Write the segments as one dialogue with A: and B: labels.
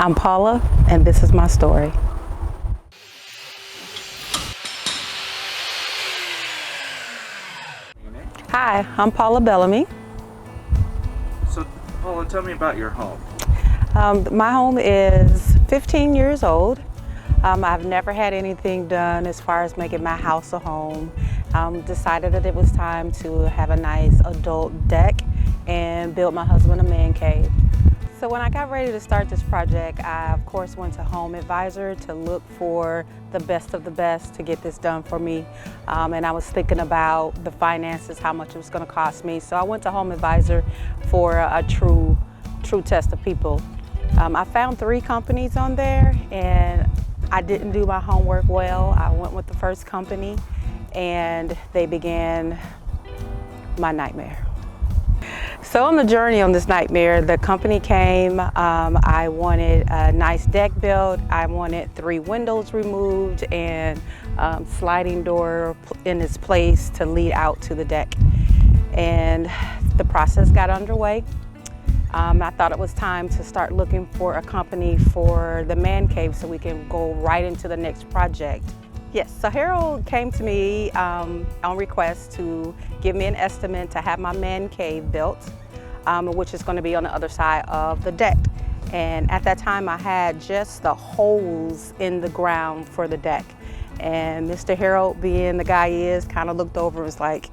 A: I'm Paula, and this is my story. Hi, I'm Paula Bellamy.
B: So, Paula, tell me about your home.
A: My home is 15 years old. I've never had anything done as far as making my house a home. Decided that it was time to have a nice adult deck and build my husband a man cave. So when I got ready to start this project, I of course went to Home Advisor to look for the best of the best to get this done for me. And I was thinking about the finances, how much it was going to cost me. So I went to Home Advisor for a true test of people. I found 3 companies on there, and I didn't do my homework well. I went with the first company, and they began my nightmare. So on the journey on this nightmare, the company came. I wanted a nice deck built. I wanted 3 windows removed and sliding door in its place to lead out to the deck. And the process got underway. I thought it was time to start looking for a company for the man cave so we can go right into the next project. Yes, so Harold came to me on request to give me an estimate to have my man cave built, which is going to be on the other side of the deck. And at that time I had just the holes in the ground for the deck. And Mr. Harold, being the guy he is, kind of looked over and was like,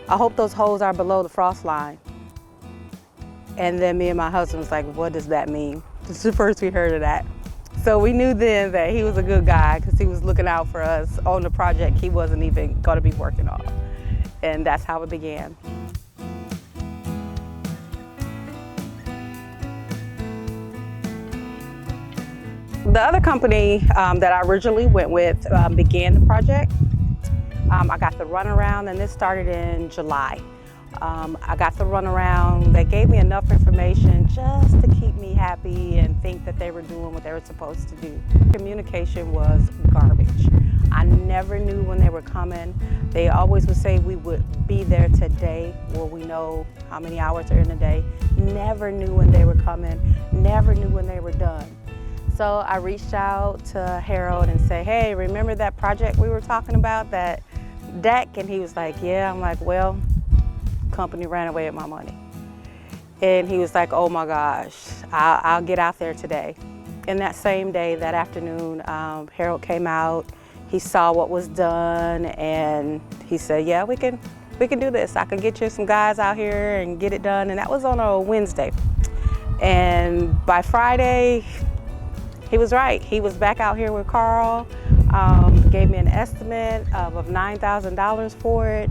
A: I hope those holes are below the frost line. And then me and my husband was like, what does that mean? This is the first we heard of that. So we knew then that he was a good guy because he was looking out for us on the project he wasn't even going to be working on. And that's how it began. The other company that I originally went with began the project. I got the runaround, and this started in July. I got the runaround. They gave me enough information just to keep me happy and think that they were doing what they were supposed to do. Communication was garbage. I never knew when they were coming. They always would say we would be there today. Well, we know how many hours are in the day. Never knew when they were coming. Never knew when they were done. So I reached out to Harold and said, hey, remember that project we were talking about, that deck? And he was like, yeah. I'm like, well, company ran away with my money. And he was like, oh my gosh, I'll get out there today. And that same day, that afternoon, Harold came out. He saw what was done, and he said, yeah, we can do this. I can get you some guys out here and get it done. And that was on a Wednesday. And by Friday, he was right. He was back out here with Carl, gave me an estimate of $9,000 for it.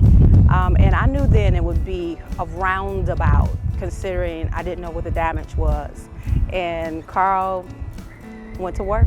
A: And I knew then it would be a roundabout, considering I didn't know what the damage was. And Carl went to work.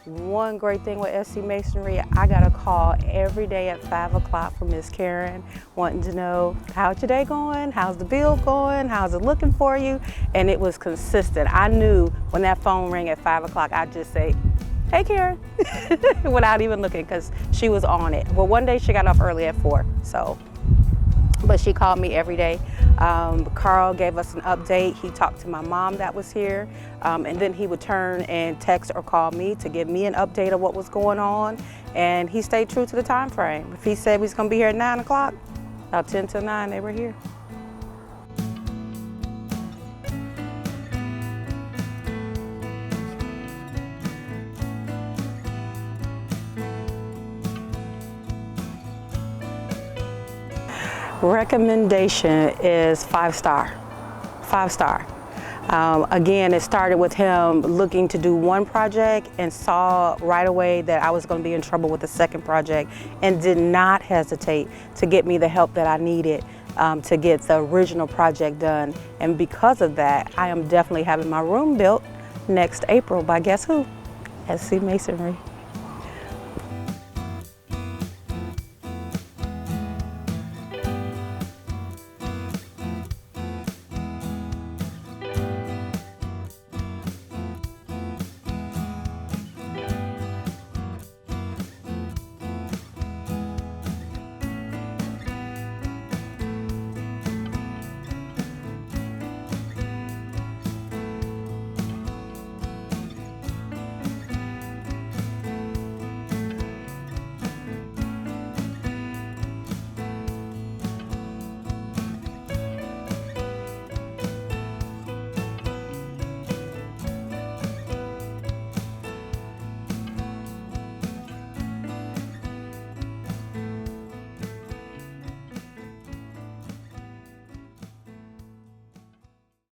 A: One great thing with SC Masonry, I got a call every day at 5 o'clock from Miss Karen wanting to know, how's your day going? How's the build going? How's it looking for you? And it was consistent. I knew when that phone rang at 5 o'clock, I'd just say, hey Karen, without even looking, because she was on it. Well, one day she got off early at 4, but she called me every day. Carl gave us an update. He talked to my mom that was here, and then he would turn and text or call me to give me an update of what was going on. And he stayed true to the time frame. If he said he was going to be here at 9 o'clock, about 10 to 9, they were here. Recommendation is 5-star. 5-star. Again, it started with him looking to do one project and saw right away that I was going to be in trouble with the second project, and did not hesitate to get me the help that I needed to get the original project done. And because of that, I am definitely having my room built next April by guess who? SC Masonry.